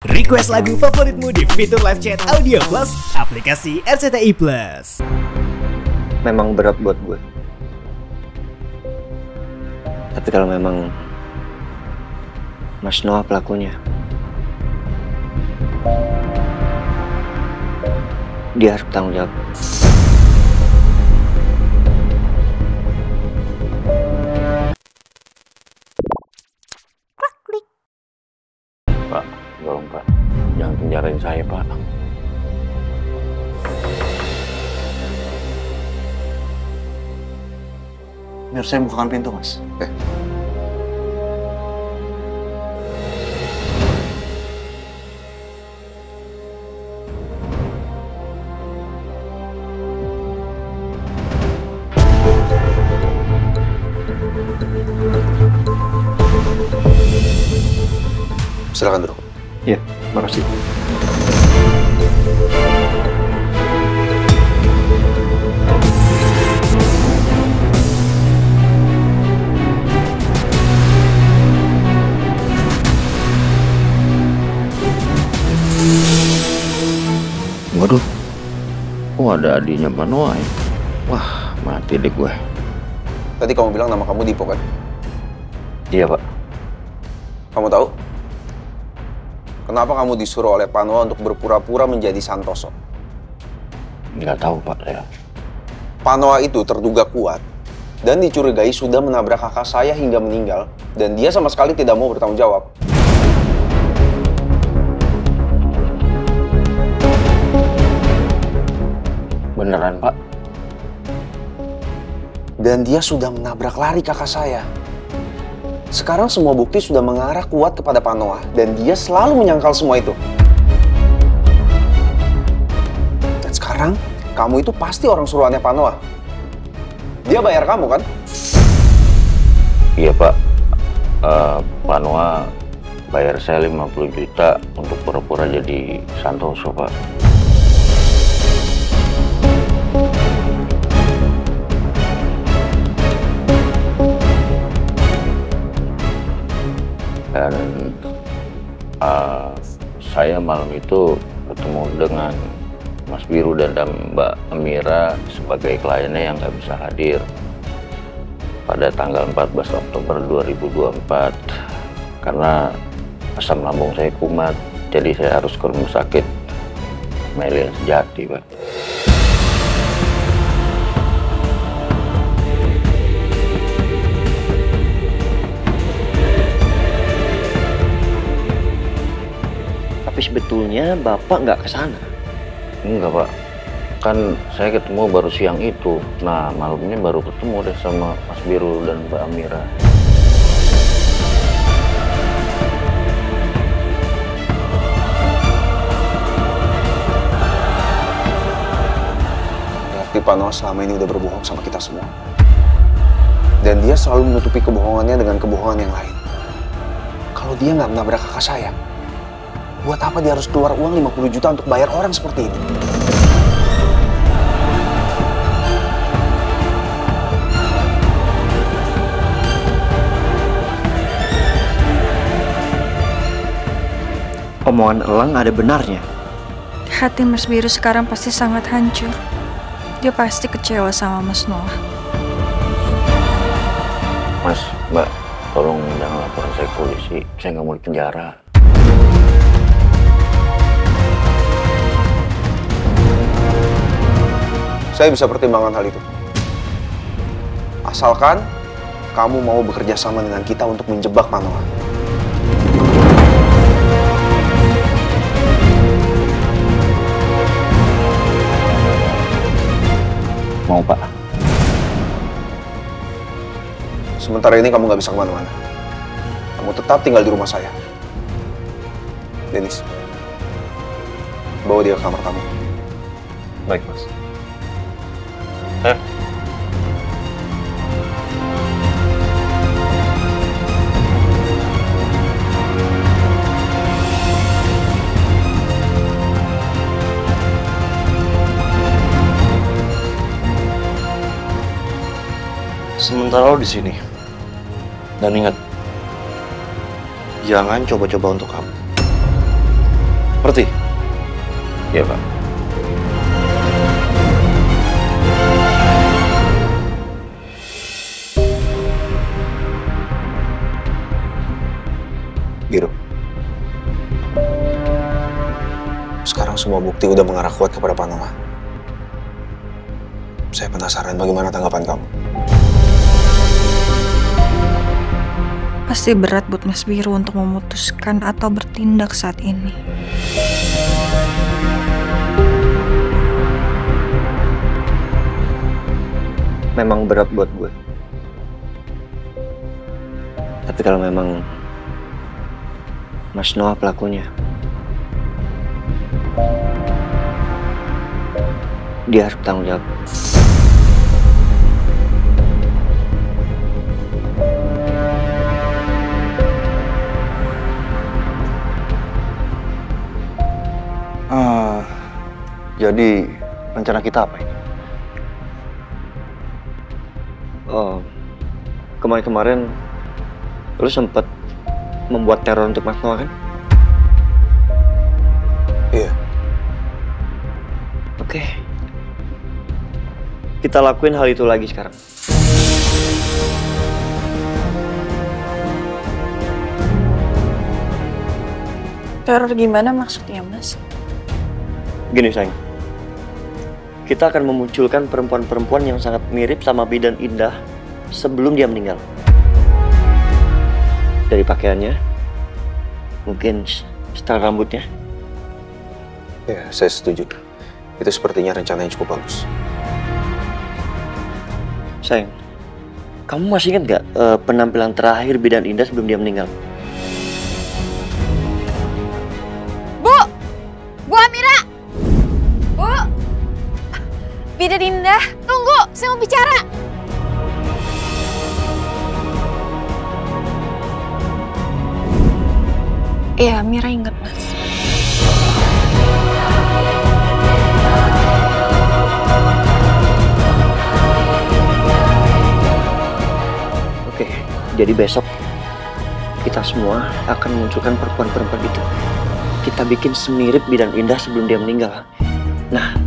Request lagu favoritmu di fitur live chat Audio Plus, aplikasi RCTI Plus. Memang berat buat gue. Tapi kalau memang Mas Noah pelakunya, dia harus bertanggung jawab. Pak, tolong Pak, jangan penjarain saya Pak. Biar saya bukakan pintu, Mas. Silakan duduk. Iya, makasih. Waduh, kok ada adiknya Pak Noah ya? Wah, mati deh gue. Tadi kamu bilang nama kamu Dipo, kan? Iya, Pak. Kamu tahu? Kenapa kamu disuruh oleh Pak Noah untuk berpura-pura menjadi Santoso? Nggak tahu Pak saya. Pak Noah itu terduga kuat dan dicurigai sudah menabrak kakak saya hingga meninggal, dan dia sama sekali tidak mau bertanggung jawab. Beneran Pak? Dan dia sudah menabrak lari kakak saya. Sekarang semua bukti sudah mengarah kuat kepada Pak Noah, dan dia selalu menyangkal semua itu. Dan sekarang, kamu itu pasti orang suruhannya Pak Noah. Dia bayar kamu, kan? Iya Pak. Pak Noah bayar saya 50 juta untuk pura-pura jadi Santoso Pak. Dan saya malam itu ketemu dengan Mas Biru dan Mbak Amira sebagai kliennya yang nggak bisa hadir pada tanggal 14 Oktober 2024 karena asam lambung saya kumat, jadi saya harus ke rumah sakit Melian Sejati Pak. Tapi sebetulnya Bapak nggak ke sana. Enggak Pak, kan saya ketemu baru siang itu. Nah malamnya baru ketemu deh sama Mas Biru dan Mbak Amira. Berarti Pak Noah selama ini udah berbohong sama kita semua. Dan dia selalu menutupi kebohongannya dengan kebohongan yang lain. Kalau dia nggak menabrak kakak saya, buat apa dia harus keluar uang 50 juta untuk bayar orang seperti ini? Omongan Elang ada benarnya. Hati Mas Biru sekarang pasti sangat hancur. Dia pasti kecewa sama Mas Noah. Mas, Mbak, tolong jangan laporan saya ke polisi. Saya nggak mau di penjara. Saya bisa pertimbangkan hal itu. Asalkan kamu mau bekerja sama dengan kita untuk menjebak Pak Noah. Mau Pak? Sementara ini kamu nggak bisa kemana-mana. Kamu tetap tinggal di rumah saya. Dennis, bawa dia ke kamar kamu. Baik, Mas. Sementara lo di sini. Dan ingat, jangan coba-coba untuk kamu. Ngerti? Iya, Pak. Biru. Sekarang semua bukti udah mengarah kuat kepada Pak Noah. Saya penasaran bagaimana tanggapan kamu. Pasti berat buat Mas Biru untuk memutuskan atau bertindak saat ini. Memang berat buat gue. Tapi kalau memang Mas Noah pelakunya, dia harus bertanggung jawab. Jadi rencana kita apa ini? Oh, kemarin-kemarin lu sempet membuat teror untuk Mas Noah kan? Iya. Oke. Kita lakuin hal itu lagi sekarang. Teror gimana maksudnya, Mas? Gini sayang, kita akan memunculkan perempuan-perempuan yang sangat mirip sama Bidan Indah sebelum dia meninggal. Dari pakaiannya, mungkin style rambutnya. Ya, saya setuju. Itu sepertinya rencana yang cukup bagus. Sayang, kamu masih ingat gak penampilan terakhir Bidan Indah sebelum dia meninggal? Bu Amira! Bu! Bidan Indah, tunggu! Saya mau bicara! Iya, Mira ingat, Mas. Oke, jadi besok kita semua akan memunculkan perempuan-perempuan itu. Kita bikin semirip Bidan Indah sebelum dia meninggal. Nah,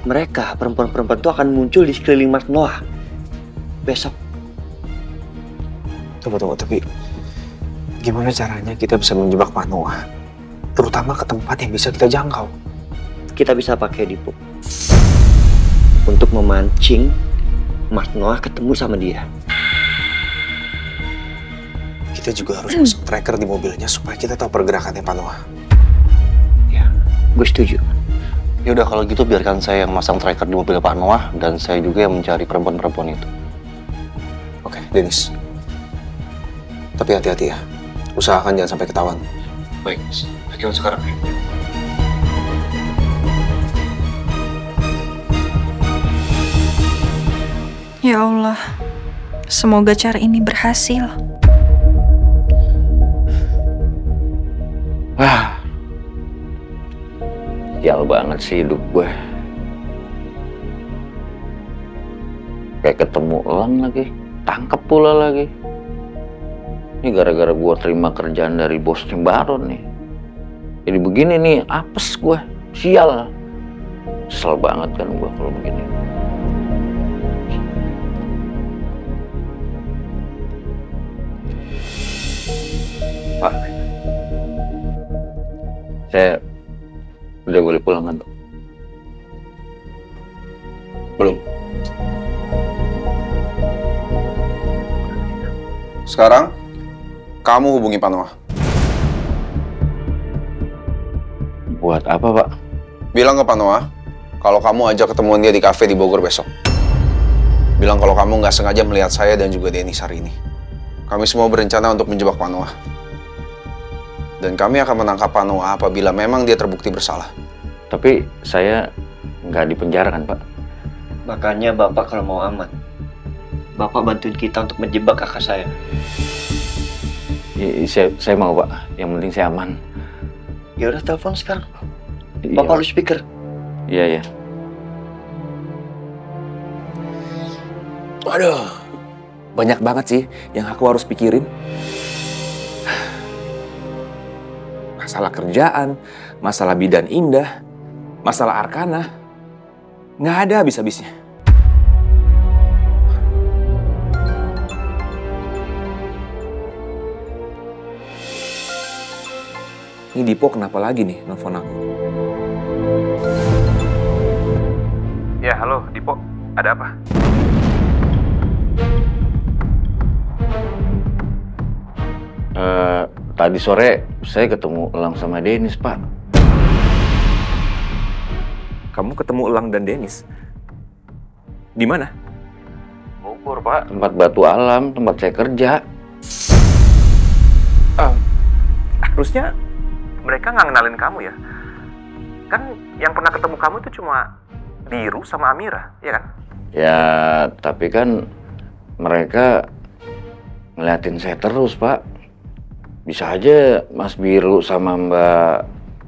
mereka, perempuan-perempuan itu akan muncul di sekeliling Mas Noah besok. Tunggu, tapi gimana caranya kita bisa menjebak Pak Noah? Terutama ke tempat yang bisa kita jangkau. Kita bisa pakai Dipuk untuk memancing Mas Noah ketemu sama dia. Kita juga harus masuk tracker di mobilnya supaya kita tahu pergerakannya Pak Noah. Ya, gue setuju. Ya udah kalau gitu biarkan saya yang masang tracker di mobil Pak Noah dan saya juga yang mencari perempuan-perempuan itu. Oke, Dennis. Tapi hati-hati ya. Usahakan jangan sampai ketahuan. Baik, akhirnya sekarang. Ya Allah, semoga cara ini berhasil. Wah, sial banget sih hidup gue. Kayak ketemu Elang lagi, tangkap pula lagi. Ini gara-gara gue terima kerjaan dari bosnya Baron nih. Jadi begini nih, apes gue, sial. Kesel banget kan gue kalau begini. Pak, saya udah boleh pulang kan? Belum. Sekarang, kamu hubungi Pak Noah. Buat apa, Pak? Bilang ke Pak Noah, kalau kamu ajak ketemuan dia di kafe di Bogor besok. Bilang kalau kamu nggak sengaja melihat saya dan juga Dennis hari ini. Kami semua berencana untuk menjebak Pak Noah. Dan kami akan menangkap Pak Noah apabila memang dia terbukti bersalah. Tapi saya nggak di penjara kan, Pak? Makanya Bapak kalau mau aman, Bapak bantuin kita untuk menjebak kakak saya. Saya mau, Pak. Yang penting saya aman. Ya udah, telepon sekarang. Iya, Bapak harus speaker. Iya, iya. Waduh, banyak banget sih yang aku harus pikirin. Mas, masalah kerjaan, masalah bidan Indah, masalah Arkana. Nggak ada habis-habisnya. Ini Dipo kenapa lagi nih nelfon aku? Ya, halo Dipo. Ada apa? Tadi sore saya ketemu Elang sama Denis, Pak. Kamu ketemu Elang dan Denis? Di mana? Bogor, Pak. Tempat Batu Alam, tempat saya kerja. Harusnya mereka nggak ngenalin kamu ya? Kan yang pernah ketemu kamu itu cuma Biru sama Amira, ya kan? Ya, tapi kan mereka ngeliatin saya terus, Pak. Bisa aja Mas Biru sama Mbak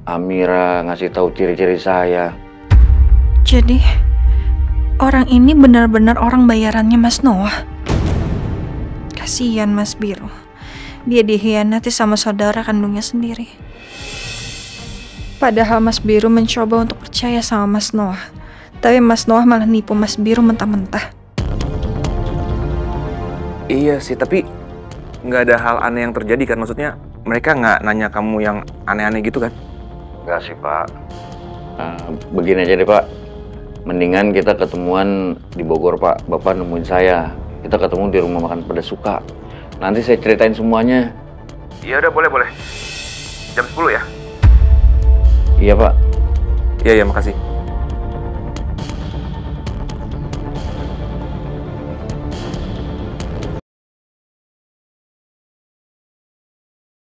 Amira ngasih tahu ciri-ciri saya. Jadi, orang ini benar-benar orang bayarannya Mas Noah. Kasihan Mas Biru. Dia dikhianati sama saudara kandungnya sendiri. Padahal Mas Biru mencoba untuk percaya sama Mas Noah. Tapi Mas Noah malah nipu Mas Biru mentah-mentah. Iya sih, tapi nggak ada hal aneh yang terjadi kan? Maksudnya mereka nggak nanya kamu yang aneh-aneh gitu kan? Nggak sih, Pak. Begini aja deh, Pak. Mendingan kita ketemuan di Bogor, Pak. Bapak nemuin saya. Kita ketemu di rumah makan Pedas Suka. Nanti saya ceritain semuanya. Iya udah, boleh. Jam 10 ya? Iya, Pak. Iya, makasih.